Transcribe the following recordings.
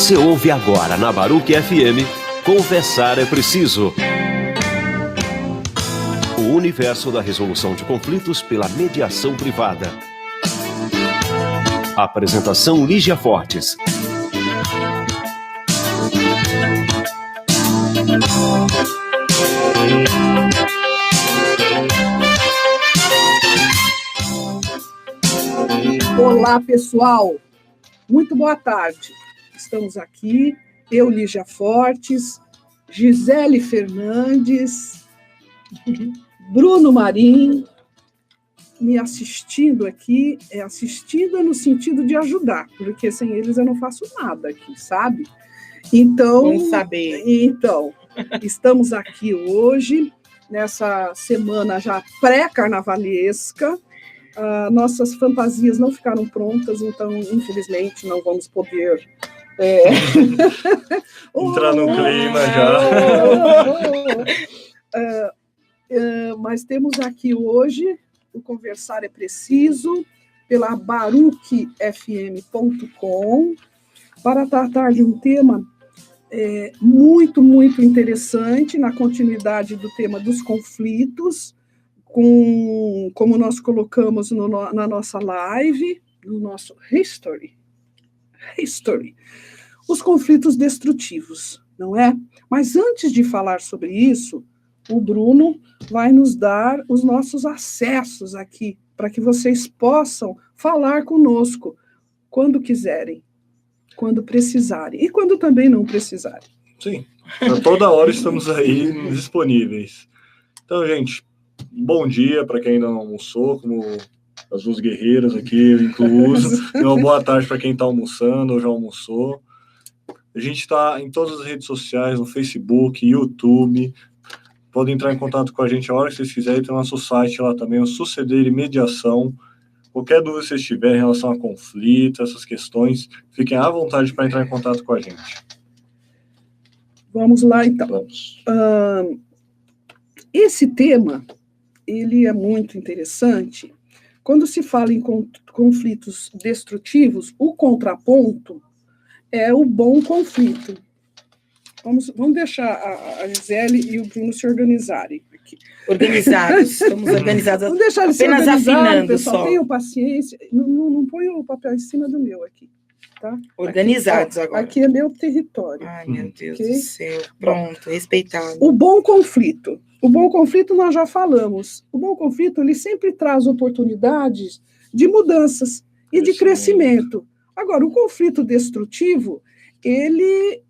Você ouve agora na Baruch FM, Conversar é Preciso. O universo da resolução de conflitos pela mediação privada. Apresentação Lígia Fortes. Olá, pessoal. Muito boa tarde. Estamos aqui, eu, Lígia Fortes, Gisele Fernandes, Bruno Marim, me assistindo aqui, assistindo no sentido de ajudar, porque sem eles eu não faço nada aqui, sabe? Então, vamos saber. Então, estamos aqui hoje, nessa semana já pré-carnavalesca. Nossas fantasias não ficaram prontas, então, infelizmente, não vamos poder... Entrar no clima já. Mas temos aqui hoje, o Conversar é Preciso, pela baruchfm.com, para tratar de um tema muito, muito interessante, na continuidade do tema dos conflitos, como nós colocamos na nossa live, no nosso History, os conflitos destrutivos, não é? Mas antes de falar sobre isso, o Bruno vai nos dar os nossos acessos aqui, para que vocês possam falar conosco quando quiserem, quando precisarem, e quando também não precisarem. Sim, a toda hora estamos aí disponíveis. Então, gente, bom dia para quem ainda não almoçou, como as duas guerreiras aqui, incluso. Uma boa tarde para quem está almoçando ou já almoçou. A gente está em todas as redes sociais, no Facebook, YouTube. Podem entrar em contato com a gente a hora que vocês quiserem. Tem o nosso site lá também, o Suceder e Mediação. Qualquer dúvida que vocês tiverem em relação a conflito, essas questões, fiquem à vontade para entrar em contato com a gente. Vamos lá, então. Vamos. Esse tema, ele é muito interessante. Quando se fala em conflitos destrutivos, o contraponto é o bom conflito. Vamos deixar a Gisele e o Bruno se organizarem aqui. Organizados, estamos organizados. Vamos deixar eles apenas se organizarem, afinando pessoal. só. Tenham paciência. Não põe o papel em cima do meu aqui. Tá? Organizados aqui, agora. Aqui é meu território. Ai, meu Deus Okay? do céu. Pronto, respeitado. O bom conflito. O bom conflito nós já falamos. O bom conflito, ele sempre traz oportunidades de mudanças e de crescimento. Agora, o conflito destrutivo, ele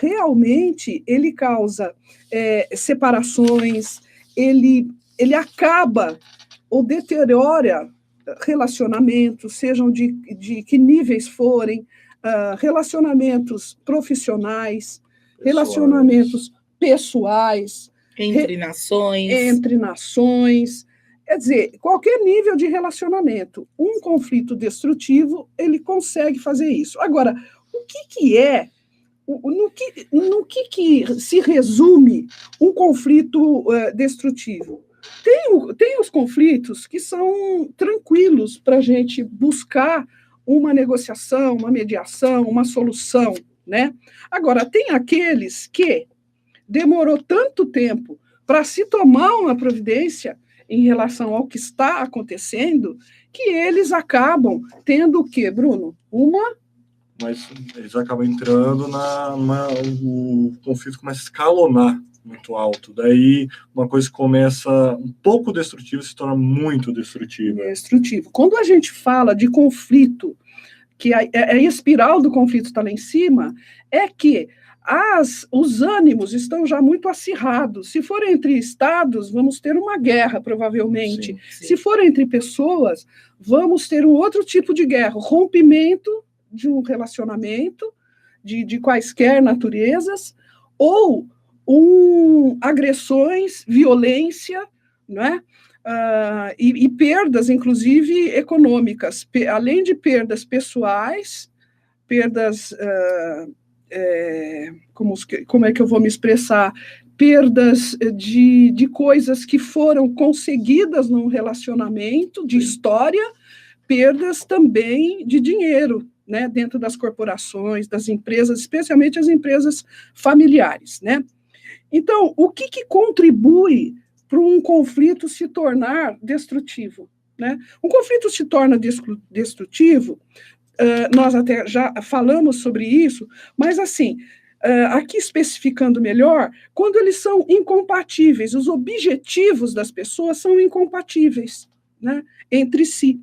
realmente causa separações, ele acaba ou deteriora relacionamentos, sejam de que níveis forem, relacionamentos profissionais, relacionamentos pessoais, entre nações, quer dizer, qualquer nível de relacionamento. Um conflito destrutivo, ele consegue fazer isso. Agora, o que é, no que se resume um conflito destrutivo? Tem os conflitos que são tranquilos para a gente buscar uma negociação, uma mediação, uma solução, né? Agora, tem aqueles que demorou tanto tempo para se tomar uma providência em relação ao que está acontecendo, que eles acabam tendo o quê, Bruno? Mas eles acabam entrando o conflito começa a escalonar muito alto. Daí, uma coisa que começa um pouco destrutiva se torna muito destrutiva. Destrutivo. Quando a gente fala de conflito, que a espiral do conflito está lá em cima, é que os ânimos estão já muito acirrados. Se for entre estados, vamos ter uma guerra, provavelmente. Sim. Se for entre pessoas, vamos ter um outro tipo de guerra, rompimento de um relacionamento, de quaisquer naturezas, ou agressões, violência, não é? E perdas, inclusive, econômicas, além de perdas pessoais, perdas... como é que eu vou me expressar? Perdas de coisas que foram conseguidas num relacionamento, de história, perdas também de dinheiro, né, dentro das corporações, das empresas, especialmente as empresas familiares, né? Então, o que contribui para um conflito se tornar destrutivo, né? Um conflito se torna destrutivo, nós até já falamos sobre isso, mas assim, aqui especificando melhor, quando eles são incompatíveis, os objetivos das pessoas são incompatíveis, né, entre si.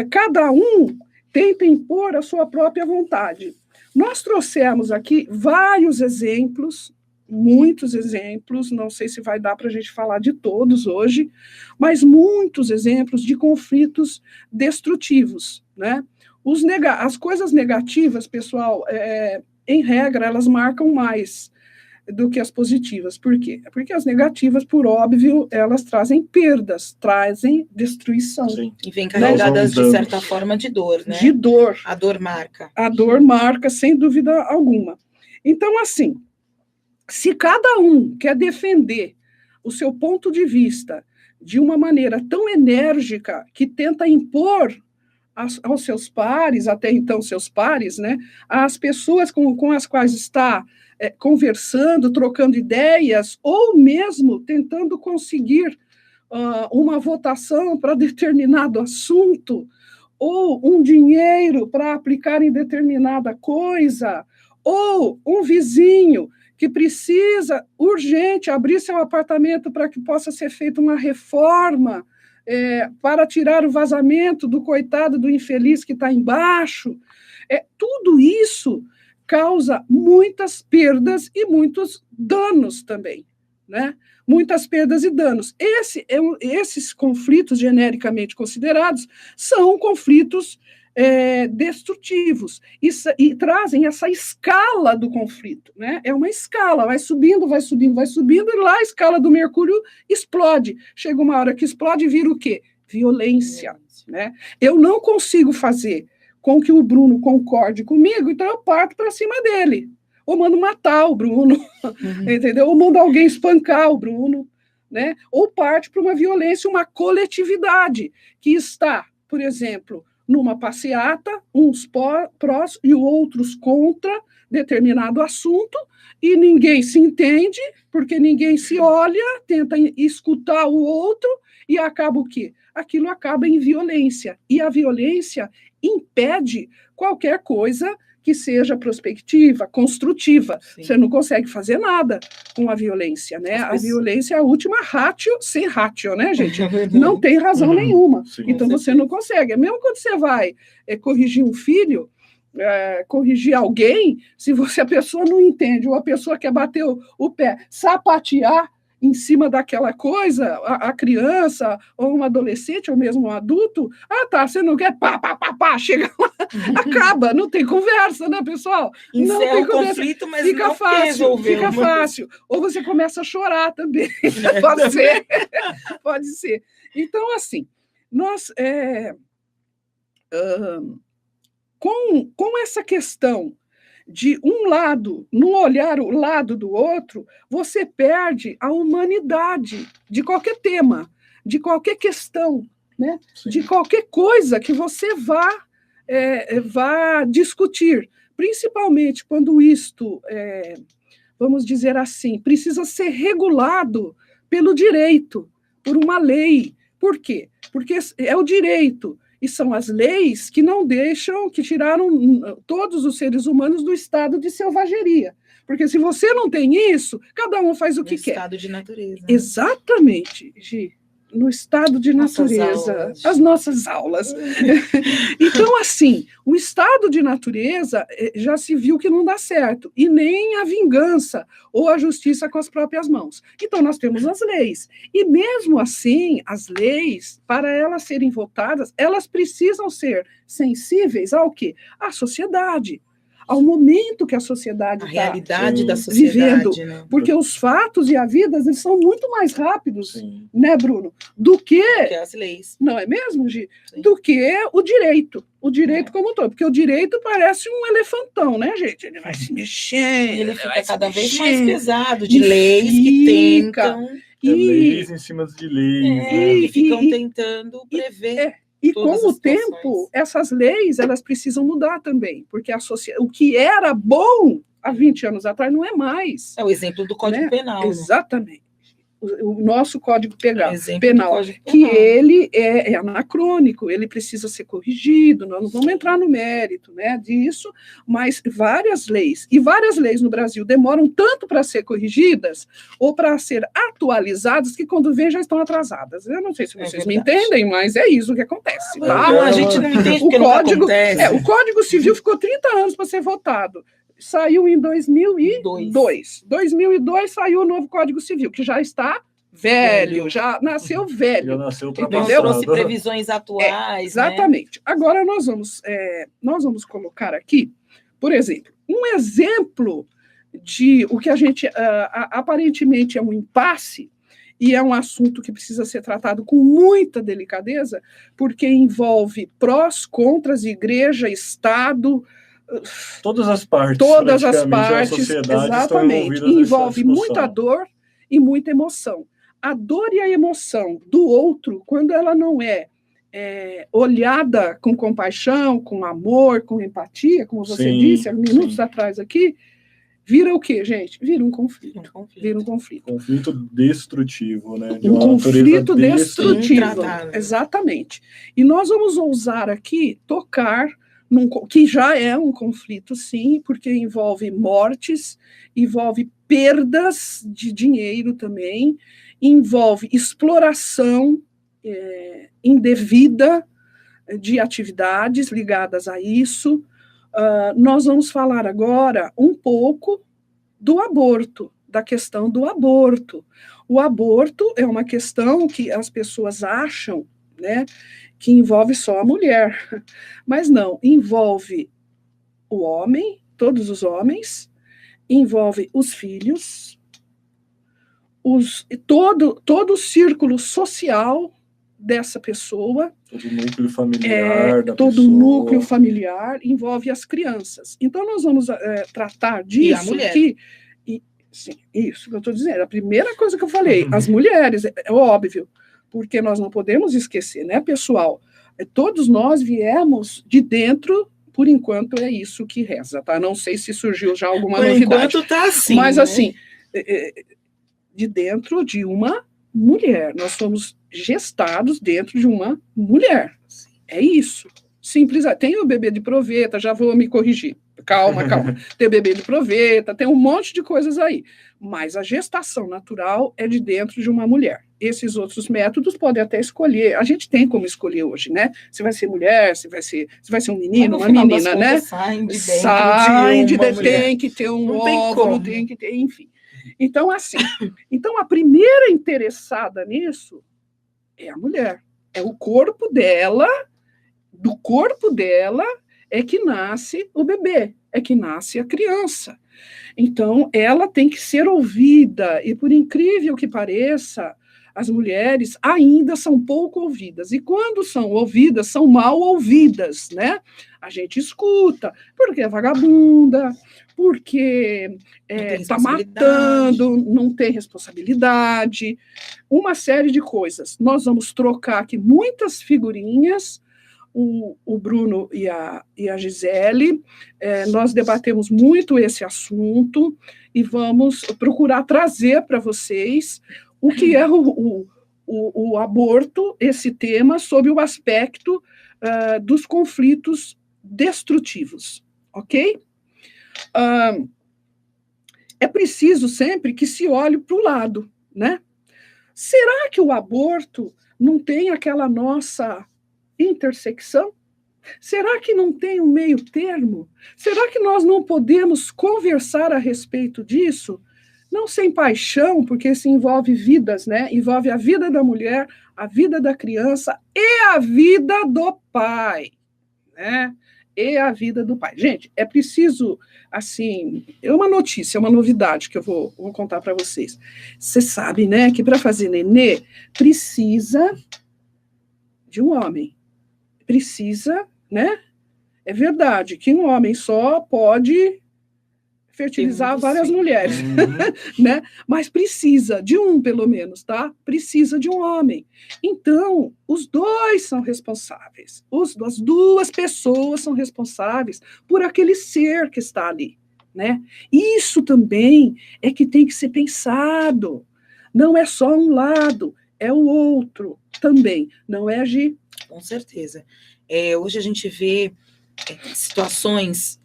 Cada um tenta impor a sua própria vontade. Nós trouxemos aqui vários exemplos, muitos exemplos, não sei se vai dar para a gente falar de todos hoje, mas muitos exemplos de conflitos destrutivos, né? As coisas negativas, pessoal, em regra, elas marcam mais do que as positivas. Por quê? Porque as negativas, por óbvio, elas trazem perdas, trazem destruição. Sim. E vem carregadas, de danos. certa forma, de dor, né? De dor. A dor marca. A dor marca, sem dúvida alguma. Então, assim, se cada um quer defender o seu ponto de vista de uma maneira tão enérgica que tenta impor aos seus pares, até então seus pares, né, as pessoas com as quais está conversando, trocando ideias, ou mesmo tentando conseguir uma votação para determinado assunto, ou um dinheiro para aplicar em determinada coisa, ou um vizinho que precisa urgente abrir seu apartamento para que possa ser feita uma reforma, para tirar o vazamento do coitado, do infeliz que está embaixo. Tudo isso causa muitas perdas e muitos danos também, né? Muitas perdas e danos. Esses conflitos genericamente considerados são conflitos destrutivos e trazem essa escala do conflito, né? É uma escala, vai subindo, vai subindo, vai subindo, e lá a escala do mercúrio explode. Chega uma hora que explode e vira o quê? Violência, né? Eu não consigo fazer com que o Bruno concorde comigo, então eu parto para cima dele. Ou mando matar o Bruno, entendeu? Ou mando alguém espancar o Bruno, né? Ou parte para uma violência, uma coletividade que está, por exemplo, numa passeata, uns prós e outros contra determinado assunto, e ninguém se entende, porque ninguém se olha, tenta escutar o outro, e acaba o quê? Aquilo acaba em violência. E a violência impede qualquer coisa que seja prospectiva, construtiva. Sim. Você não consegue fazer nada com a violência, né? A violência é a última ratio, sem ratio, né, gente? Não tem razão nenhuma. Sim, então, você não consegue. Mesmo quando você vai corrigir um filho, corrigir alguém, se a pessoa não entende, ou a pessoa quer bater o pé, sapatear em cima daquela coisa, a criança, ou um adolescente, ou mesmo um adulto, tá, você não quer, pá, chega lá, acaba, não tem conversa, né, pessoal? Não tem conversa. Conflito, mas fica não fácil, fica fácil. Ou você começa a chorar também, pode ser, pode ser. Então, assim, nós, com essa questão de um lado, não olhar o lado do outro, você perde a humanidade de qualquer tema, de qualquer questão, né? De qualquer coisa que você vá discutir, principalmente quando isto, vamos dizer assim, precisa ser regulado pelo direito, por uma lei. Por quê? Porque é o direito. E são as leis que não deixam, que tiraram todos os seres humanos do estado de selvageria. Porque se você não tem isso, cada um faz o que quer. No estado de natureza. Exatamente, Gi. No estado de natureza. As nossas aulas. Então, assim, o estado de natureza já se viu que não dá certo. E nem a vingança ou a justiça com as próprias mãos. Então, nós temos as leis. E mesmo assim, as leis, para elas serem votadas, elas precisam ser sensíveis ao quê? À sociedade. Ao momento que a sociedade está realidade da sociedade, vivendo, né? Porque os fatos e a vida, eles são muito mais rápidos, né, Bruno, do que as leis. Não é mesmo, Gi? Sim. Do que o direito como um todo, porque o direito parece um elefantão, né, gente? Ele vai se mexendo, ele fica cada vez mais pesado de leis que tentam... leis em cima de leis. E ficam tentando prever. E Todas com o as situações. tempo, essas leis, elas precisam mudar também, porque o que era bom há 20 anos atrás não é mais. É o exemplo do Código né? Penal. Exatamente. O nosso Código Penal, Código que Penal. ele é anacrônico, ele precisa ser corrigido, nós não vamos entrar no mérito, né, disso, mas várias leis no Brasil demoram tanto para ser corrigidas ou para ser atualizadas que quando vem já estão atrasadas. Eu não sei se vocês me entendem, mas é isso que acontece. Tá? A gente não entende porque não acontece. O Código Civil ficou 30 anos para ser votado. Saiu em 2002. 2002 saiu o novo Código Civil, que já está velho, já nasceu velho. Já nasceu ultrapassado. Trouxe previsões atuais. Exatamente. Né? Agora nós vamos colocar aqui, por exemplo, um exemplo de o que a gente aparentemente é um impasse, e é um assunto que precisa ser tratado com muita delicadeza, porque envolve prós, contras, igreja, Estado. Todas as partes, exatamente, envolve muita dor e muita emoção. A dor e a emoção do outro, quando ela não é olhada com compaixão, com amor, com empatia, como você disse há minutos atrás aqui, vira o quê, gente? Vira um conflito. Vira um conflito. Conflito destrutivo, né? Um conflito destrutivo, exatamente. E nós vamos ousar aqui tocar que já é um conflito, sim, porque envolve mortes, envolve perdas de dinheiro também, envolve exploração indevida de atividades ligadas a isso. Nós vamos falar agora um pouco do aborto, da questão do aborto. O aborto é uma questão que as pessoas acham, né, que envolve só a mulher, mas não, envolve o homem, todos os envolve os filhos, todo o círculo social dessa pessoa. Todo o núcleo familiar da todo pessoa. o núcleo familiar envolve as crianças. Então, nós vamos tratar disso aqui. Sim, isso que eu estou dizendo. A primeira coisa que eu falei, as mulheres, é óbvio, porque nós não podemos esquecer, né, pessoal? Todos nós viemos de dentro, por enquanto é isso que reza, tá? Não sei se surgiu já alguma novidade. Por enquanto tá assim. Mas, né? assim, de dentro de uma mulher. Nós somos gestados dentro de uma mulher. É isso. Simples. Tem o bebê de proveta, já vou me corrigir. Calma. Tem o bebê de proveta, tem um monte de coisas aí. Mas a gestação natural é de dentro de uma mulher. Esses outros métodos podem até escolher. A gente tem como escolher hoje, né? Se vai ser mulher, se vai ser um menino, uma menina, né? Saem de dentro tem que ter um óvulo, tem que ter, enfim. Então, assim, a primeira interessada nisso é a mulher. É o corpo dela, do corpo dela é que nasce o bebê, é que nasce a criança. Então, ela tem que ser ouvida, e por incrível que pareça, as mulheres ainda são pouco ouvidas, e quando são ouvidas, são mal ouvidas, né? A gente escuta, porque é vagabunda, porque está matando, não tem responsabilidade, uma série de coisas. Nós vamos trocar aqui muitas figurinhas, o Bruno e a Gisele, nós debatemos muito esse assunto e vamos procurar trazer para vocês o que é o aborto, esse tema, sob o aspecto dos conflitos destrutivos, ok? É preciso sempre que se olhe para o lado, né? Será que o aborto não tem aquela nossa intersecção? Será que não tem um meio termo? Será que nós não podemos conversar a respeito disso? Não sem paixão, porque isso envolve vidas, né? Envolve a vida da mulher, a vida da criança e a vida do pai, né? E a vida do pai. Gente, é preciso, assim, é uma notícia, é uma novidade que eu vou contar para vocês. Você sabe, né, que para fazer nenê precisa de um homem. Precisa, né? É verdade que um homem só pode fertilizar várias mulheres, né? Mas precisa de um, pelo menos, tá? Precisa de um homem. Então, os dois são responsáveis. As duas pessoas são responsáveis por aquele ser que está ali, né? Isso também é que tem que ser pensado. Não é só um lado, é o outro também. Não é, Gi? Com certeza. Hoje a gente vê situações...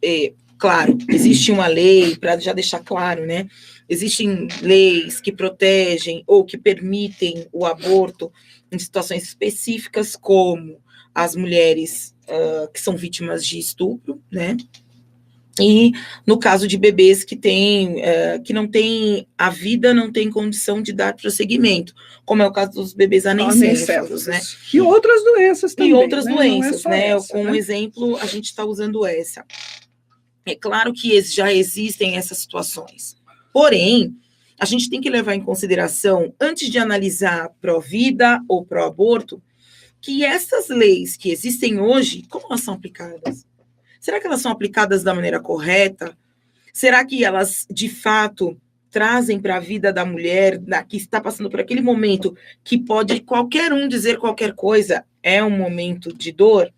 Claro, existe uma lei, para já deixar claro, né? Existem leis que protegem ou que permitem o aborto em situações específicas, como as mulheres que são vítimas de estupro, né? E no caso de bebês que não têm a vida, não tem condição de dar prosseguimento, como é o caso dos bebês anencéfalos, né? E outras doenças também. E outras né? doenças, né? Essa, como né? exemplo, a gente está usando essa. É claro que já existem essas situações. Porém, a gente tem que levar em consideração, antes de analisar pró-vida ou pró-aborto, que essas leis que existem hoje, como elas são aplicadas? Será que elas são aplicadas da maneira correta? Será que elas, de fato, trazem para a vida da mulher, que está passando por aquele momento, que pode qualquer um dizer qualquer coisa, é um momento de dor?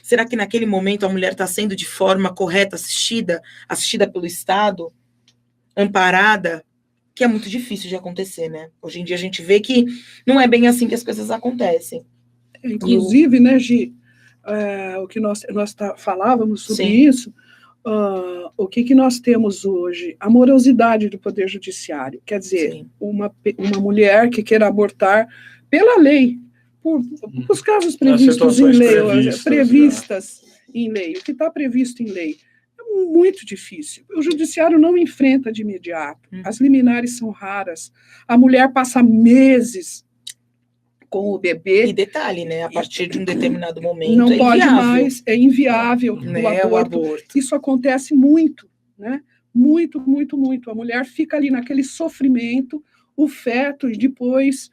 Será que naquele momento a mulher está sendo de forma correta assistida pelo Estado, amparada? Que é muito difícil de acontecer, né? Hoje em dia a gente vê que não é bem assim que as coisas acontecem. Inclusive, né, Gi, o que nós falávamos sobre Sim. isso, o que nós temos hoje? A morosidade do Poder Judiciário. Quer dizer, Sim. uma mulher que queira abortar pela lei, por os casos previstos em lei, previstas em lei, o que está previsto em lei, é muito difícil. O judiciário não enfrenta de imediato, as liminares são raras, a mulher passa meses com o bebê. E detalhe, né? A partir de um determinado momento não pode mais, é inviável, né? o aborto. Isso acontece muito, né? Muito, muito, muito. A mulher fica ali naquele sofrimento, o feto e depois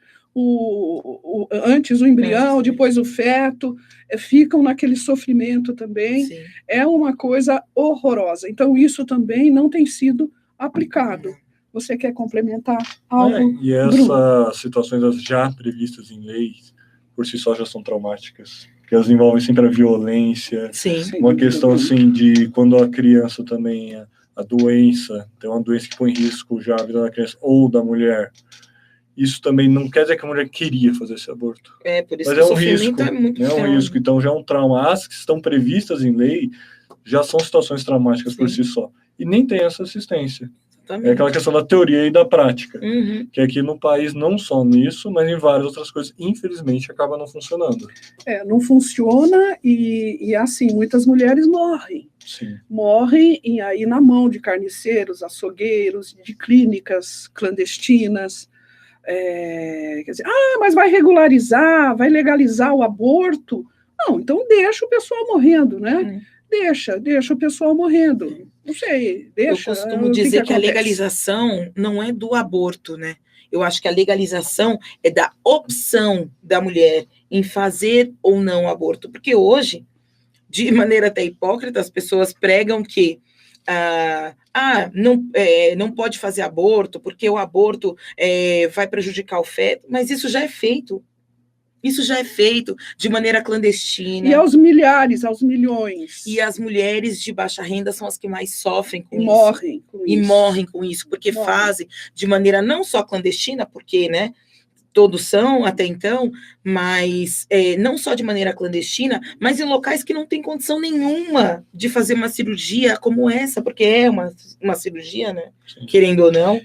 antes o embrião, depois o feto, ficam naquele sofrimento também. Sim. É uma coisa horrorosa. Então, isso também não tem sido aplicado. Você quer complementar algo? E essas situações já previstas em leis, por si só, já são traumáticas. Porque elas envolvem sempre a violência. Sim. Uma questão, assim, de quando a criança também, a doença, tem uma doença que põe em risco já a vida da criança ou da mulher. Isso também não quer dizer que a mulher queria fazer esse aborto. Por isso mas que é o um risco. É muito é um risco. Então, já é um trauma. As que estão previstas em lei já são situações traumáticas por si só. E nem tem essa assistência. Exatamente. É aquela questão da teoria e da prática. Que aqui no país, não só nisso, mas em várias outras coisas, infelizmente, acaba não funcionando. Não funciona e assim, muitas mulheres morrem. Sim. Morrem aí na mão de carniceiros, açougueiros, de clínicas clandestinas. Quer dizer, mas vai regularizar, vai legalizar o aborto? Não, então deixa o pessoal morrendo, né? Deixa o pessoal morrendo. Não sei, deixa. Eu costumo dizer que a legalização não é do aborto, né? Eu acho que a legalização é da opção da mulher em fazer ou não aborto. Porque hoje, de maneira até hipócrita, as pessoas pregam que não pode fazer aborto, porque o aborto vai prejudicar o feto, mas isso já é feito. Isso já é feito de maneira clandestina. E aos milhares, aos milhões. E as mulheres de baixa renda são as que mais sofrem com isso. Morrem com isso, porque fazem de maneira não só clandestina, porque, né, todos são até então, mas não só de maneira clandestina, mas em locais que não tem condição nenhuma de fazer uma cirurgia como essa, porque é uma cirurgia, né? Sim. Querendo ou não.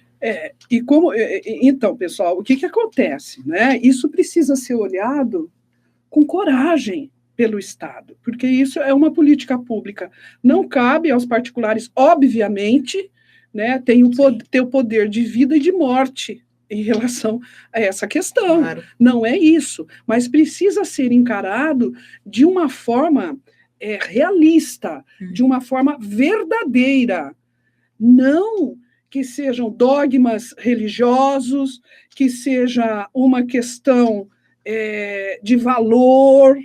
Então, pessoal, o que acontece, né? Isso precisa ser olhado com coragem pelo Estado, porque isso é uma política pública. Não cabe aos particulares, obviamente, né? Tem o poder de vida e de morte em relação a essa questão. Claro. Não é isso, mas precisa ser encarado de uma forma realista, de uma forma verdadeira, não que sejam dogmas religiosos, que seja uma questão de valor,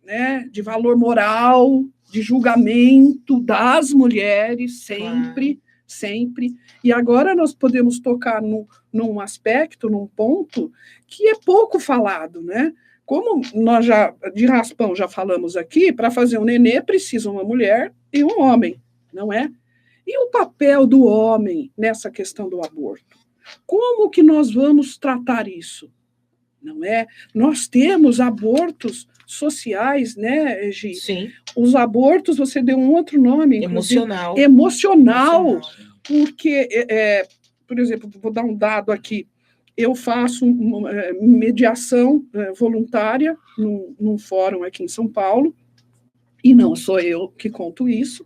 né, de valor moral, de julgamento das mulheres, sempre, sempre. E agora nós podemos tocar num aspecto, num ponto, que é pouco falado, né? Como nós já, de raspão, já falamos aqui, para fazer um nenê precisa uma mulher e um homem, não é? E o papel do homem nessa questão do aborto? Como que nós vamos tratar isso? Não é? Nós temos abortos sociais, né, Gi? Sim. Os abortos, você deu um outro nome. Emocional. Emocional. Porque, por exemplo, vou dar um dado aqui. Eu faço mediação voluntária num fórum aqui em São Paulo, e não sou eu que conto isso.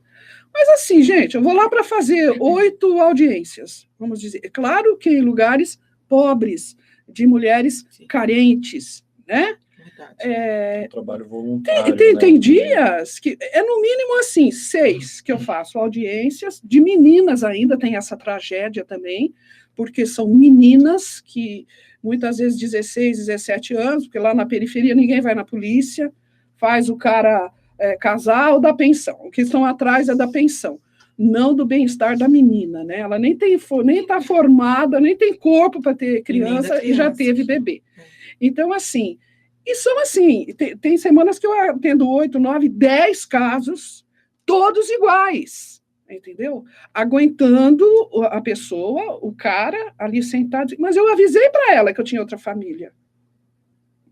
Mas assim, gente, eu vou lá para fazer 8 audiências, vamos dizer. É claro que em lugares pobres, de mulheres carentes, né? Trabalho voluntário. Tem dias que é no mínimo assim, 6 que eu faço audiências, de meninas ainda, tem essa tragédia também, porque são meninas que muitas vezes 16, 17 anos, porque lá na periferia ninguém vai na polícia, faz o cara casar ou da pensão. O que estão atrás é da pensão, não do bem-estar da menina, né? Ela nem está formada, nem tem corpo para ter criança e já teve bebê. Então, assim, e são assim, tem semanas que eu atendo 8, 9, 10 casos, todos iguais, entendeu? Aguentando a pessoa, o cara ali sentado, mas eu avisei para ela que eu tinha outra família.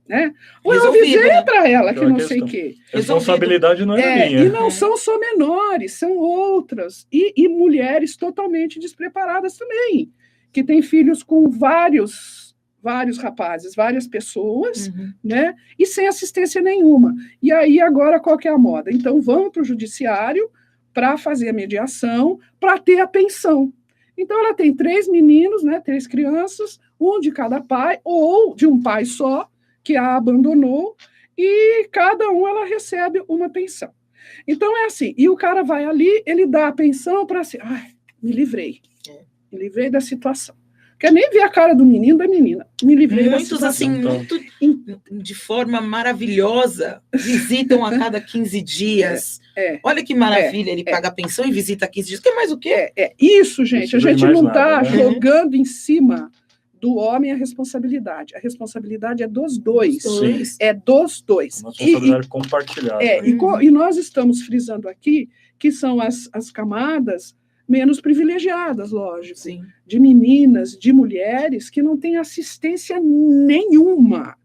Né? Ou eu avisei para ela que não sei o quê. Responsabilidade não é minha. E não são só menores, são outras. E mulheres totalmente despreparadas também, que têm filhos com vários rapazes, várias pessoas, né? E sem assistência nenhuma. E aí, agora, qual que é a moda? Então, vamos para o judiciário para fazer a mediação, para ter a pensão. Então, ela tem 3 meninos, né? 3 crianças, um de cada pai, ou de um pai só, que a abandonou, e cada um ela recebe uma pensão. Então, é assim, e o cara vai ali, ele dá a pensão para assim, me livrei da situação. Quer nem ver a cara do menino, da menina, me livrei da situação. Muitos, assim, muito de forma maravilhosa, visitam a cada 15 dias. Olha que maravilha, ele paga a pensão e visita 15 dias, quer mais o quê? Isso, gente, a gente não está né? jogando em cima do homem a responsabilidade. A responsabilidade é dos dois. É dos dois. Uma responsabilidade compartilhada. E nós estamos frisando aqui que são as camadas menos privilegiadas, lógico. Sim. De meninas, de mulheres que não têm assistência nenhuma.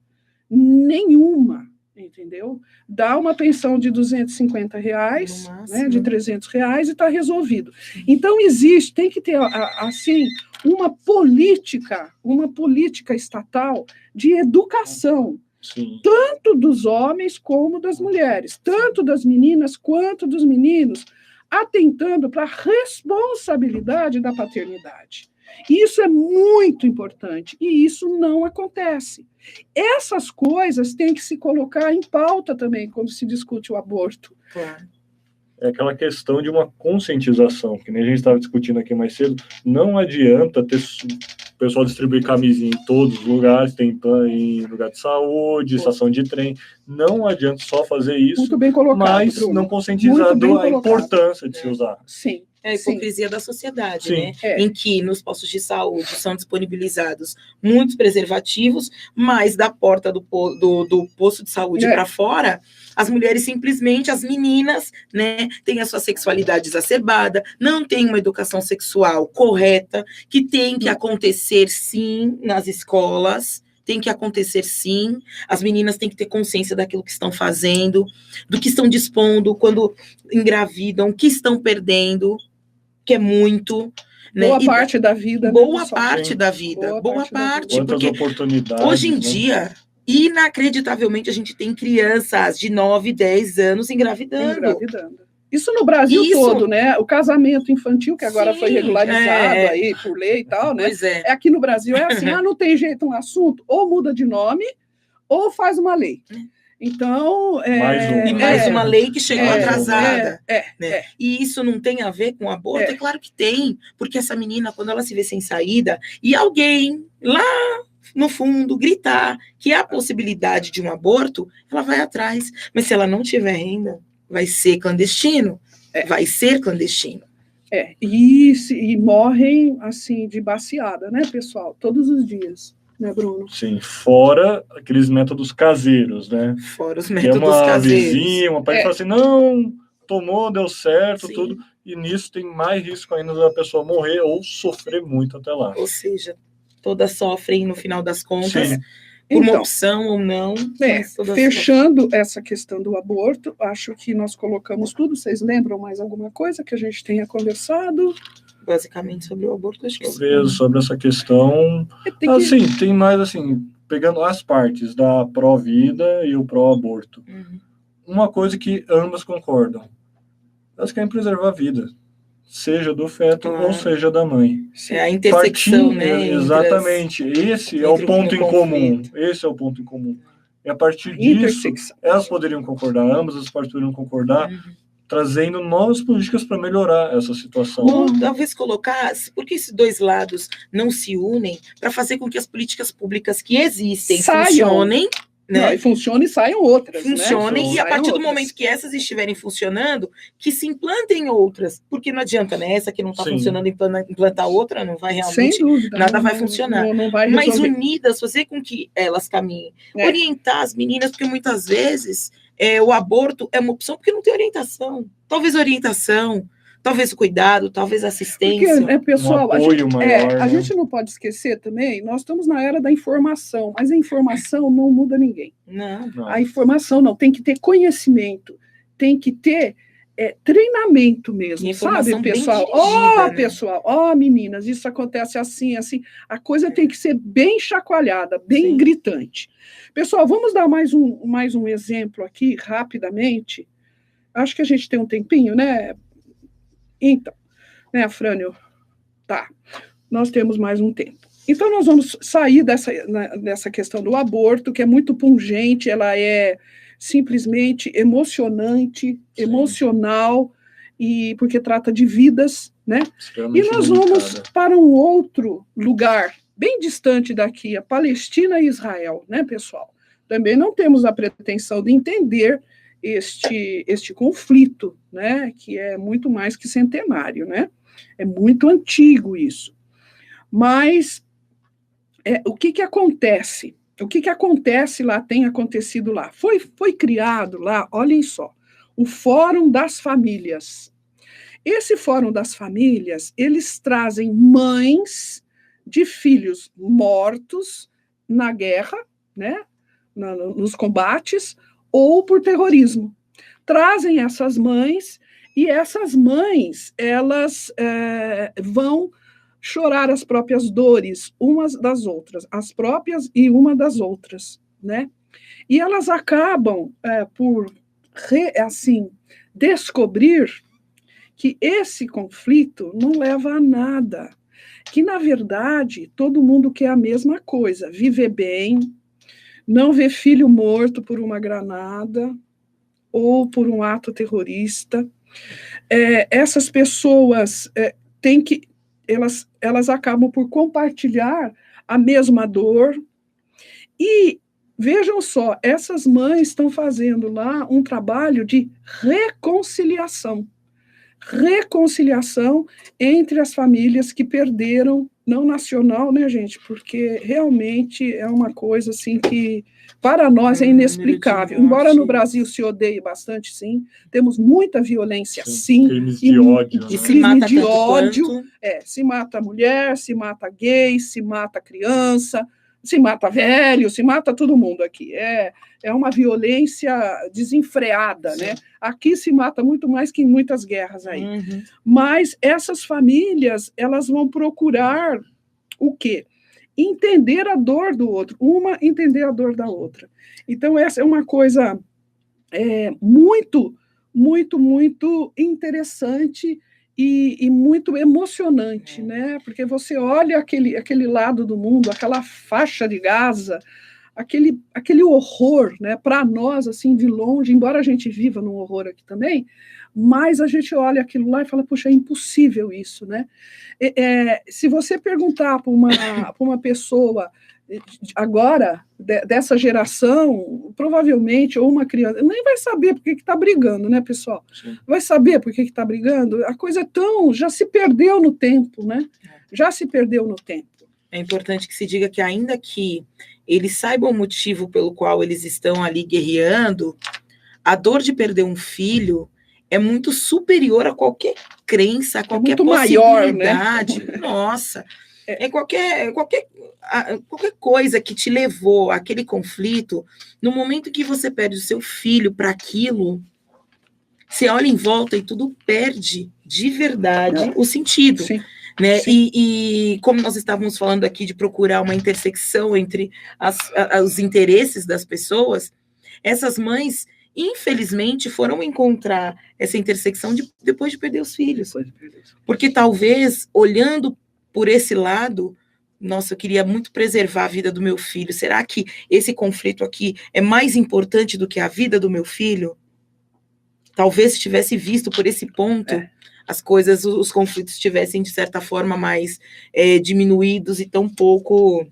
Entendeu? Dá uma pensão de R$250, né, de R$300 e está resolvido. Então, tem que ter, assim, uma política estatal de educação, tanto dos homens como das mulheres, tanto das meninas quanto dos meninos, atentando para a responsabilidade da paternidade. Isso é muito importante, e isso não acontece. Essas coisas têm que se colocar em pauta também, quando se discute o aborto. Claro. É aquela questão de uma conscientização, que nem a gente estava discutindo aqui mais cedo. Não adianta ter o pessoal distribuir camisinha em todos os lugares, tem em lugar de saúde, estação de trem. Não adianta só fazer isso, muito bem colocado, mas Bruno. não conscientizando a importância de se usar. Sim. É a hipocrisia da sociedade, Sim. né? Em que nos postos de saúde são disponibilizados muitos preservativos, mas da porta do posto de saúde para fora, as mulheres simplesmente, as meninas, né, têm a sua sexualidade exacerbada, não têm uma educação sexual correta, que tem que acontecer, sim, nas escolas, tem que acontecer, sim. As meninas têm que ter consciência daquilo que estão fazendo, do que estão dispondo quando engravidam, o que estão perdendo, que é muito... Boa parte da vida. Boa parte da vida. Quantas oportunidades. Hoje em dia, inacreditavelmente, a gente tem crianças de 9, 10 anos engravidando. Isso no Brasil todo, né? O casamento infantil, que agora foi regularizado aí por lei e tal, né? Pois é. Aqui no Brasil é assim, não tem jeito um assunto, ou muda de nome, ou faz uma lei. Então, mais uma lei que chegou atrasada. Né? E isso não tem a ver com aborto? É claro que tem, porque essa menina, quando ela se vê sem saída, e alguém lá no fundo gritar que há a possibilidade de um aborto, ela vai atrás. Mas se ela não tiver renda, vai ser clandestino. Vai ser clandestino. E morrem, assim, de baciada, né, pessoal? Todos os dias, né, Bruno? Sim, fora aqueles métodos caseiros, né? Fora os Que é métodos uma caseiros. vizinha, uma parente fala assim, não, tomou, deu certo, Sim. tudo. E nisso tem mais risco ainda da pessoa morrer ou sofrer muito até lá. Ou seja, todas sofrem no final das contas, Sim. por uma Então, opção ou não. Mas todas fechando essa questão do aborto, acho que nós colocamos tudo. Vocês lembram mais alguma coisa que a gente tenha conversado? basicamente sobre o aborto, acho que Sobre essa questão, assim, tem mais assim, pegando as partes da pró-vida e o pró-aborto. Uma coisa que ambas concordam, elas querem preservar a vida, seja do feto ou seja da mãe. É a intersecção, né? Exatamente, esse é o ponto em comum. Esse é o ponto em comum. E a partir disso, elas poderiam concordar, ambas as partes poderiam concordar, trazendo novas políticas para melhorar essa situação. Ou talvez colocar, por que esses dois lados não se unem para fazer com que as políticas públicas que existem funcionem, né? Não, e funcionem e saiam outras. Funcionem, né? E a partir do momento que essas estiverem funcionando, que se implantem outras. Porque não adianta, né? Essa que não está funcionando, implantar outra, não vai realmente. Sem dúvida, nada vai funcionar. Não vai mas unidas, fazer com que elas caminhem. Orientar as meninas, porque muitas vezes o aborto é uma opção porque não tem orientação. Talvez orientação. Talvez o cuidado, talvez a assistência. Porque, pessoal, a gente não pode esquecer também, nós estamos na era da informação, mas a informação não muda ninguém. Não. A informação não, tem que ter conhecimento, tem que ter treinamento mesmo, sabe, pessoal? Pessoal, meninas, isso acontece assim, assim. A coisa tem que ser bem chacoalhada, bem gritante. Pessoal, vamos dar mais um exemplo aqui, rapidamente. Acho que a gente tem um tempinho, né? Então, né, Afrânio? Tá, nós temos mais um tempo. Então, nós vamos sair dessa questão do aborto, que é muito pungente, ela é simplesmente emocional, e porque trata de vidas, né? E nós vamos para um outro lugar, bem distante daqui, a Palestina e Israel, né, pessoal? Também não temos a pretensão de entender este conflito, né, que é muito mais que centenário, né? É muito antigo isso. Mas o que acontece? O que acontece lá, tem acontecido lá? Foi criado lá, olhem só, o Fórum das Famílias. Esse Fórum das Famílias, eles trazem mães de filhos mortos na guerra, né, nos combates, ou por terrorismo. Trazem essas mães, e essas mães, elas vão chorar as próprias dores, umas das outras, as próprias e uma das outras, né? E elas acabam por, descobrir que esse conflito não leva a nada, que, na verdade, todo mundo quer a mesma coisa, viver bem, não ver filho morto por uma granada ou por um ato terrorista. Essas pessoas elas acabam por compartilhar a mesma dor. E vejam só, essas mães estão fazendo lá um trabalho de reconciliação entre as famílias que perderam, não nacional, né, gente? Porque realmente é uma coisa assim que para nós é inexplicável. Embora no Brasil se odeie bastante, sim, temos muita violência, sim, crimes de ódio, e crime de ódio. Se mata mulher, se mata gay, se mata criança, se mata velho, se mata todo mundo aqui. É uma violência desenfreada, né? Aqui se mata muito mais que em muitas guerras aí. Mas essas famílias, elas vão procurar o quê? Entender a dor do outro, uma entender a dor da outra. Então, essa é uma coisa muito, muito, muito interessante e muito emocionante, né? Porque você olha aquele lado do mundo, aquela faixa de Gaza, aquele horror, né? Para nós, assim, de longe, embora a gente viva num horror aqui também, mas a gente olha aquilo lá e fala, puxa, é impossível isso, né? Se você perguntar para uma pessoa agora, dessa geração, provavelmente, ou uma criança, nem vai saber por que está brigando, né, pessoal? Sim. Vai saber por que está brigando? A coisa é já se perdeu no tempo, né? Já se perdeu no tempo. É importante que se diga que, ainda que eles saibam o motivo pelo qual eles estão ali guerreando, a dor de perder um filho é muito superior a qualquer crença, a qualquer possibilidade. Maior, né? Nossa, qualquer coisa que te levou àquele conflito. No momento que você perde o seu filho para aquilo, você olha em volta e tudo perde de verdade o sentido. Sim. Né? E como nós estávamos falando aqui de procurar uma intersecção entre os interesses das pessoas, essas mães, infelizmente, foram encontrar essa intersecção depois de perder os filhos. Porque talvez, olhando por esse lado, nossa, eu queria muito preservar a vida do meu filho. Será que esse conflito aqui é mais importante do que a vida do meu filho? Talvez, se tivesse visto por esse ponto, as coisas, os conflitos estivessem, de certa forma, mais diminuídos e tão pouco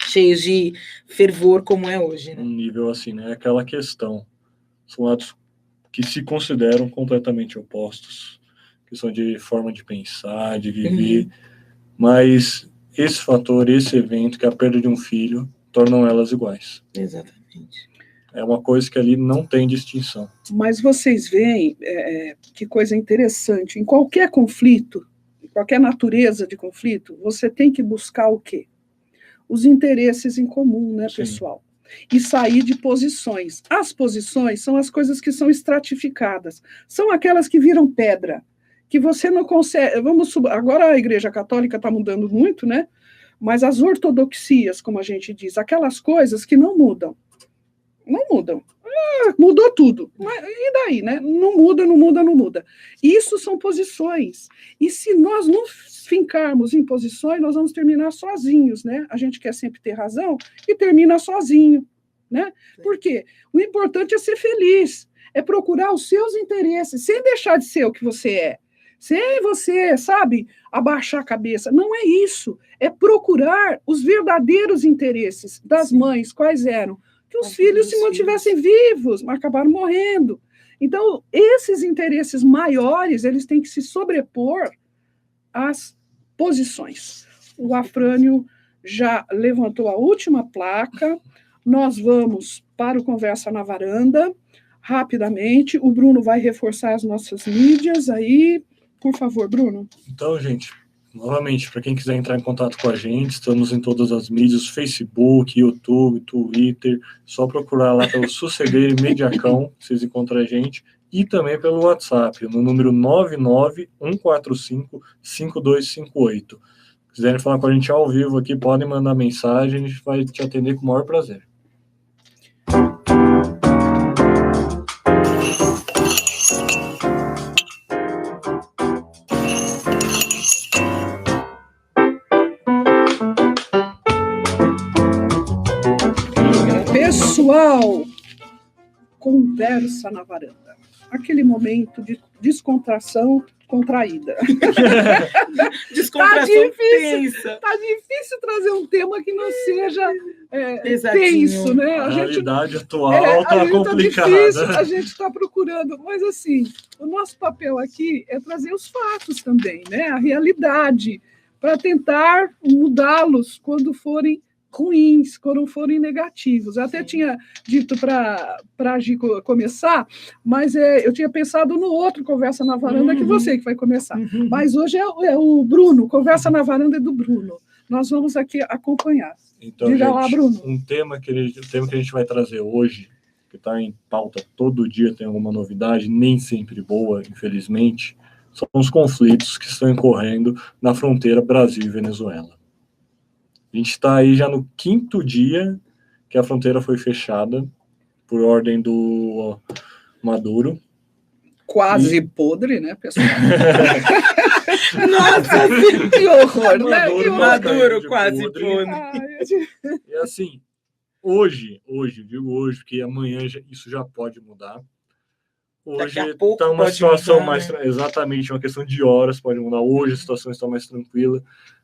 cheios de fervor como é hoje. Né? Um nível assim, né? Aquela questão. São atos que se consideram completamente opostos, que são de forma de pensar, de viver, mas esse fator, esse evento, que é a perda de um filho, tornam elas iguais. Exatamente. É uma coisa que ali não tem distinção. Mas vocês veem que coisa interessante. Em qualquer conflito, em qualquer natureza de conflito, você tem que buscar o quê? Os interesses em comum, né, pessoal? E sair de posições. As posições são as coisas que são estratificadas. São aquelas que viram pedra, que você não consegue... Agora a Igreja Católica está mudando muito, né? Mas as ortodoxias, como a gente diz, aquelas coisas que não mudam. Não mudam. Mudou tudo. E daí, né? Não muda. Isso são posições. E se nós não fincarmos em posições, nós vamos terminar sozinhos, né? A gente quer sempre ter razão e termina sozinho, né? Por quê? O importante é ser feliz, é procurar os seus interesses, sem deixar de ser o que você é. Sem você, sabe, abaixar a cabeça. Não é isso. É procurar os verdadeiros interesses das mães. Quais eram? Que os filhos se mantivessem vivos, mas acabaram morrendo. Então, esses interesses maiores, eles têm que se sobrepor às posições. O Afrânio já levantou a última placa, nós vamos para o Conversa na Varanda, rapidamente, o Bruno vai reforçar as nossas mídias aí, por favor, Bruno. Então, gente, novamente, para quem quiser entrar em contato com a gente, estamos em todas as mídias, Facebook, YouTube, Twitter, só procurar lá pelo Sossegueiro Mediacão, vocês encontram a gente, e também pelo WhatsApp, no número 991455258. Se quiserem falar com a gente ao vivo aqui, podem mandar mensagem, a gente vai te atender com o maior prazer. Pessoal, Conversa na Varanda. Aquele momento de descontração contraída. Descontração tensa. Tá difícil trazer um tema que não seja tenso, né? A realidade atual está complicada. Tá difícil, a gente está procurando. Mas, assim, o nosso papel aqui é trazer os fatos também, né? A realidade, para tentar mudá-los quando forem ruins, quando forem negativos. Eu até tinha dito para a Gi começar, mas eu tinha pensado no outro Conversa na Varanda, que você que vai começar. Mas hoje é o Bruno, Conversa na Varanda é do Bruno. Nós vamos aqui acompanhar. Então, diga gente, lá, Bruno. O tema que a gente vai trazer hoje, que está em pauta todo dia, tem alguma novidade, nem sempre boa, infelizmente, são os conflitos que estão incorrendo na fronteira Brasil e Venezuela. A gente está aí já no 5º dia que a fronteira foi fechada por ordem do Maduro. Quase podre, né, pessoal? Nossa, que horror, né? Maduro quase podre. E assim, hoje, digo hoje, porque amanhã isso já pode mudar. Hoje está uma situação mudar, mais... Né? Exatamente, uma questão de horas pode mudar. Hoje a situação está mais tranquila.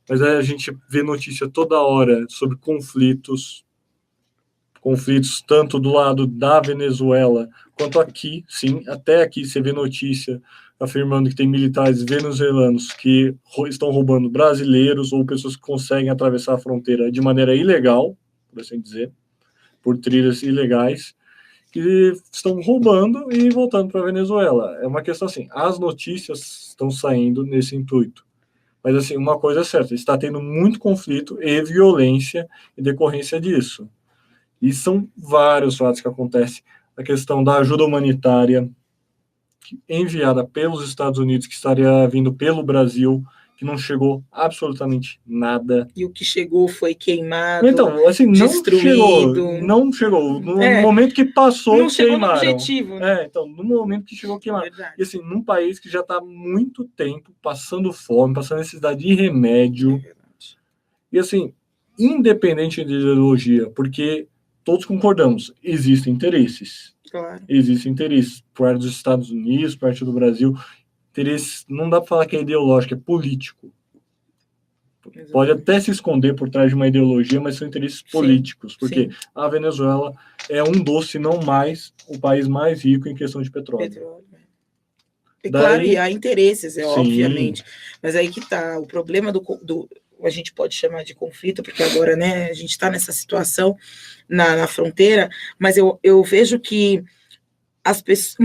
Mas aí a gente vê notícia toda hora sobre conflitos tanto do lado da Venezuela quanto aqui, sim, até aqui você vê notícia afirmando que tem militares venezuelanos que estão roubando brasileiros ou pessoas que conseguem atravessar a fronteira de maneira ilegal, por assim dizer, por trilhas ilegais, que estão roubando e voltando para a Venezuela. É uma questão assim, as notícias estão saindo nesse intuito. Mas, assim, uma coisa é certa, está tendo muito conflito e violência em decorrência disso. E são vários fatos que acontecem. A questão da ajuda humanitária enviada pelos Estados Unidos, que estaria vindo pelo Brasil, que não chegou absolutamente nada. E o que chegou foi queimado, então, assim, destruído. Não chegou. No momento que passou, não chegou queimaram. No objetivo, né? Então, no momento que chegou, queimaram. Verdade. E assim, num país que já está há muito tempo passando fome, passando necessidade de remédio. E assim, independente de ideologia, porque todos concordamos, existem interesses. Claro. Existem interesses por parte dos Estados Unidos, por parte do Brasil. Interesses, não dá para falar que é ideológico, é político. Exatamente. Pode até se esconder por trás de uma ideologia, mas são interesses políticos, porque a Venezuela é um dos, se não mais, o país mais rico em questão de petróleo. Claro, e há interesses, obviamente. Mas aí que está o problema do a gente pode chamar de conflito, porque agora, né, a gente está nessa situação na fronteira, mas eu vejo que as pessoas,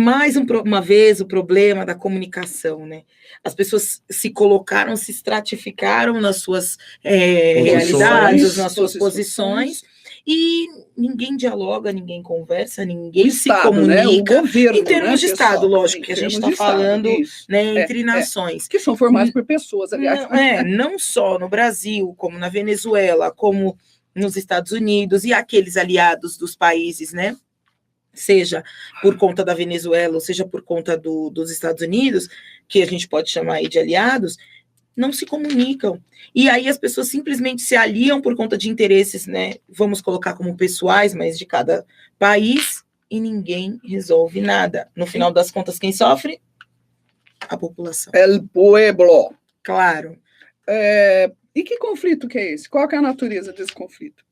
uma vez o problema da comunicação, né? As pessoas se colocaram, se estratificaram nas suas realidades, nas suas posições, e ninguém dialoga, ninguém conversa, ninguém se comunica, né? O governo, em termos de pessoal, Estado, lógico, que a gente está falando, né, entre nações. Que são formados por pessoas, aliás. Não só no Brasil, como na Venezuela, como nos Estados Unidos, e aqueles aliados dos países, né? Seja por conta da Venezuela, ou seja por conta dos Estados Unidos, que a gente pode chamar aí de aliados, não se comunicam. E aí as pessoas simplesmente se aliam por conta de interesses, né? Vamos colocar como pessoais, mas de cada país, e ninguém resolve nada. No final das contas, quem sofre? A população. El pueblo. Claro. E que conflito que é esse? Qual que é a natureza desse conflito?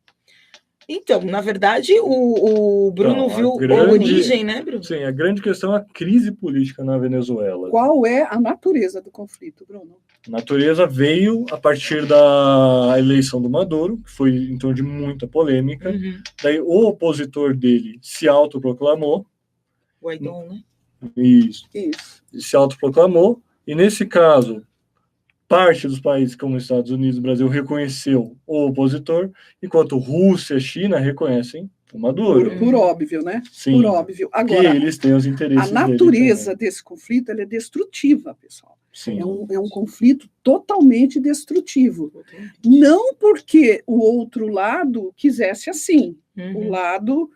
Então, na verdade, o Bruno viu a origem, né, Bruno? Sim, a grande questão é a crise política na Venezuela. Qual é a natureza do conflito, Bruno? A natureza veio a partir da eleição do Maduro, que foi em torno de muita polêmica. Uhum. Daí o opositor dele se autoproclamou. O Guaidó, né? Isso. Se autoproclamou. E nesse caso, parte dos países como os Estados Unidos e o Brasil reconheceu o opositor, enquanto Rússia e China reconhecem o Maduro. Por óbvio, né? Sim. Por óbvio. Agora, que eles têm os interesses a natureza desse conflito ela é destrutiva, pessoal. Sim. É um conflito totalmente destrutivo. Não porque o outro lado quisesse assim, o lado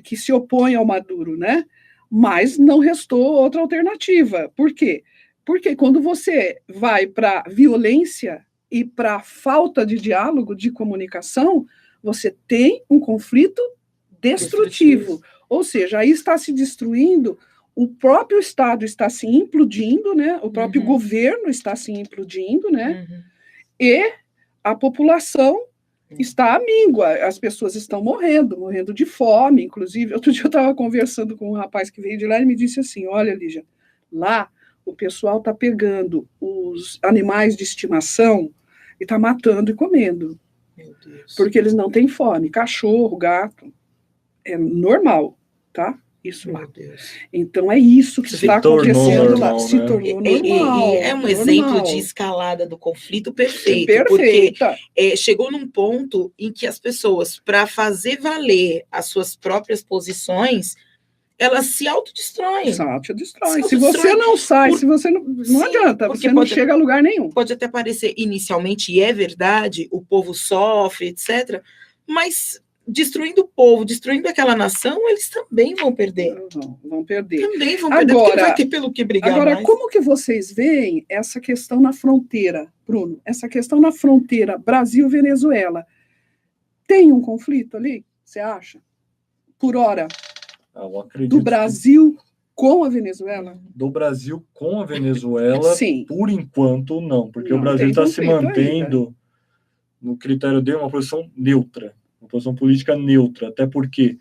que se opõe ao Maduro, né? Mas não restou outra alternativa. Por quê? Porque quando você vai para violência e para falta de diálogo, de comunicação, você tem um conflito destrutivo. Ou seja, aí está se destruindo, o próprio Estado está se implodindo, né? O próprio governo está se implodindo, né? E a população está à míngua, as pessoas estão morrendo de fome, inclusive. Outro dia eu estava conversando com um rapaz que veio de lá e me disse assim, olha, Lígia, lá o pessoal está pegando os animais de estimação e está matando e comendo. Meu Deus. Porque eles não têm fome. Cachorro, gato. É normal, tá? Isso lá. Então é isso que está acontecendo lá. Se tornou normal. É um exemplo de escalada do conflito perfeito. Perfeita. Porque chegou num ponto em que as pessoas, para fazer valer as suas próprias posições, elas se autodestroem. Se você não sai, se você não adianta, você não chega a lugar nenhum. Pode até parecer inicialmente, e é verdade, o povo sofre, etc., mas destruindo o povo, destruindo aquela nação, eles também vão perder. Vão perder. Também vão perder, porque não vai ter pelo que brigar Agora, mais. como que vocês veem essa questão na fronteira, Bruno? Essa questão na fronteira Brasil-Venezuela. Tem um conflito ali, você acha? Por hora? Do Brasil com a Venezuela? Do Brasil com a Venezuela, sim. Por enquanto, não. Porque o Brasil está se mantendo no critério dele, uma posição neutra, uma posição política neutra, até porque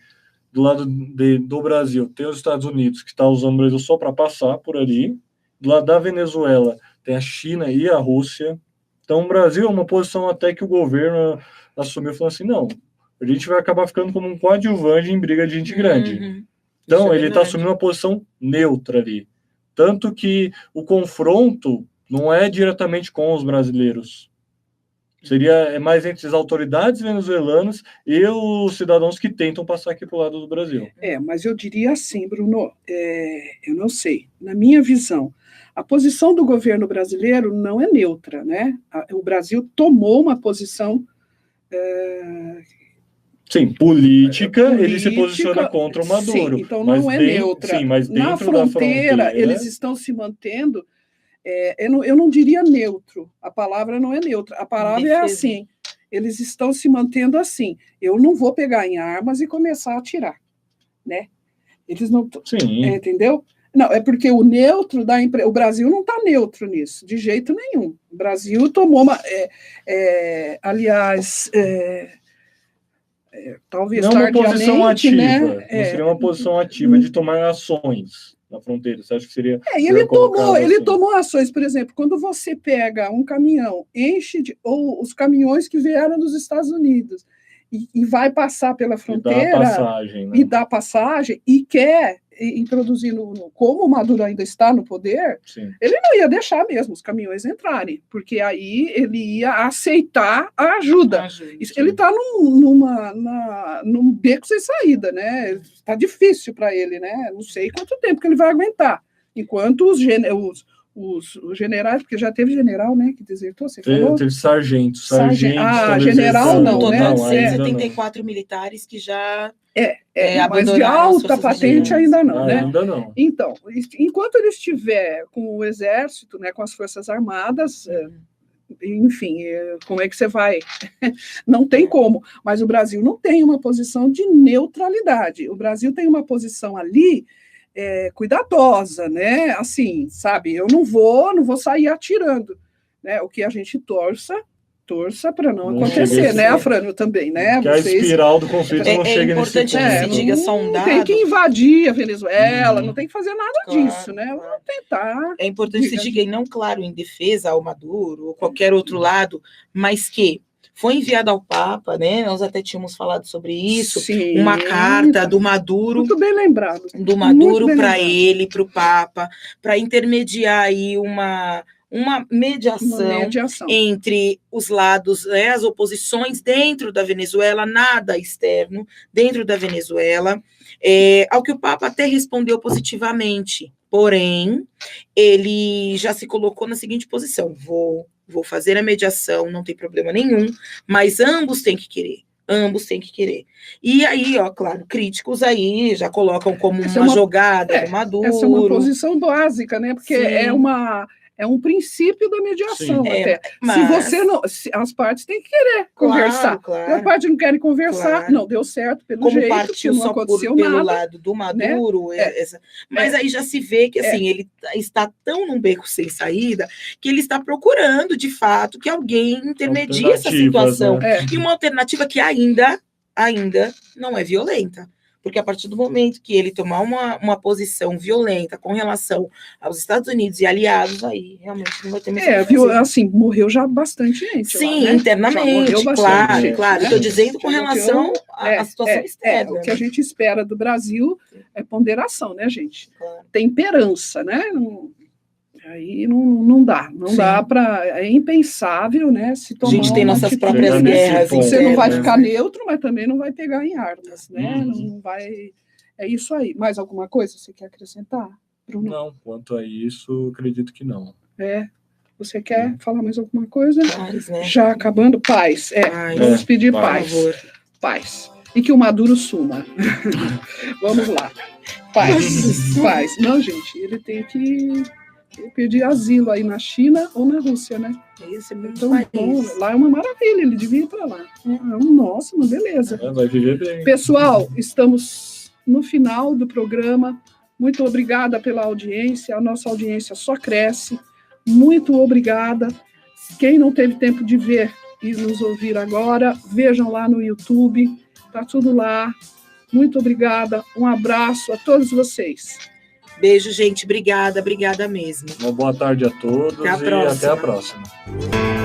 do lado do Brasil tem os Estados Unidos, que está usando o Brasil só para passar por ali, do lado da Venezuela tem a China e a Rússia. Então o Brasil é uma posição até que o governo assumiu, falando assim, não, a gente vai acabar ficando como um coadjuvante em briga de gente grande. Então ele está assumindo uma posição neutra ali. Tanto que o confronto não é diretamente com os brasileiros. Seria mais entre as autoridades venezuelanas e os cidadãos que tentam passar aqui para o lado do Brasil. Mas eu diria assim, Bruno, eu não sei, na minha visão, a posição do governo brasileiro não é neutra, né? O Brasil tomou uma posição... Sim, política, ele se posiciona contra o Maduro. Sim, então não é neutra. Sim, mas dentro na fronteira, eles estão se mantendo... eu não diria neutro, a palavra não é neutra, a palavra é assim, eles estão se mantendo assim, eu não vou pegar em armas e começar a atirar, né? Eles não... Sim. Entendeu? Não, é porque o neutro da o Brasil não está neutro nisso, de jeito nenhum. O Brasil tomou uma... aliás... talvez não tardiamente, uma posição ativa, né? Não seria uma posição ativa de tomar ações na fronteira. Você acha que seria... ele tomou ações, por exemplo, quando você pega um caminhão, ou os caminhões que vieram dos Estados Unidos e vai passar pela fronteira dá passagem e quer introduzir, como o Maduro ainda está no poder, sim, ele não ia deixar mesmo os caminhões entrarem, porque aí ele ia aceitar a ajuda. Ele está num beco sem saída, né? Está difícil para ele, né? Não sei quanto tempo que ele vai aguentar, enquanto os generais, porque já teve general, né, que desertou, você falou? Teve sargento. General não, total, né? De 174 militares que já mas de alta patente ainda não, né? Ainda não. Então, enquanto ele estiver com o exército, né, com as forças armadas, enfim, como é que você vai? Não tem como. Mas o Brasil não tem uma posição de neutralidade. O Brasil tem uma posição ali cuidadosa, né? Assim, sabe? Eu não vou sair atirando, né? O que a gente torça para não acontecer, né, Afrânio, também, né? Que a espiral do conflito não chega nesse ponto. É importante que se diga só um dado. Tem que invadir a Venezuela, não tem que fazer nada disso, né? Vamos tentar. É importante que se diga, e não, claro, em defesa ao Maduro ou qualquer outro lado, mas que foi enviado ao Papa, né? Nós até tínhamos falado sobre isso, sim, uma carta do Maduro. Muito bem lembrado. Do Maduro para ele, para o Papa, para intermediar aí uma mediação entre os lados, né, as oposições dentro da Venezuela, nada externo, dentro da Venezuela, ao que o Papa até respondeu positivamente, porém, ele já se colocou na seguinte posição, vou fazer a mediação, não tem problema nenhum, mas ambos têm que querer. E aí, claro, críticos aí já colocam como uma jogada do Maduro. Essa é uma posição básica, né? Porque é um princípio da mediação, até. Mas... as partes têm que querer conversar. Claro. As partes não querem conversar, não deu certo pelo jeito, partiu não aconteceu pelo nada, lado do Maduro, né? Mas aí já se vê que assim, ele está tão num beco sem saída que ele está procurando, de fato, que alguém intermedie essa situação. Né? E uma alternativa que ainda não é violenta. Porque a partir do momento que ele tomar uma posição violenta com relação aos Estados Unidos e aliados, aí realmente não vai ter mais assim, morreu já bastante gente. Sim, lá, né? internamente, claro. Estou dizendo com relação à situação externa. O que a gente espera do Brasil é ponderação, né, gente? Claro. Temperança, né? Aí não dá para... É impensável, né? Se tomar a gente tem nossas próprias guerras. Você não vai ficar neutro, mas também não vai pegar em armas, né? Não vai... É isso aí. Mais alguma coisa você quer acrescentar, Bruno? Não, quanto a isso, acredito que não. Você quer falar mais alguma coisa? Paz, né? Já acabando, paz. Vamos pedir paz. Paz. E que o Maduro suma. Vamos lá. Paz. Não, gente, ele tem que... pedir asilo aí na China ou na Rússia, né? Esse é muito bom. Lá é uma maravilha, ele devia ir para lá. Nossa, uma beleza. Vai viver bem. Pessoal, estamos no final do programa. Muito obrigada pela audiência. A nossa audiência só cresce. Muito obrigada. Quem não teve tempo de ver e nos ouvir agora, vejam lá no YouTube, tá tudo lá. Muito obrigada, um abraço a todos vocês. Beijo, gente, obrigada mesmo. Uma boa tarde a todos Até a e próxima. até a próxima.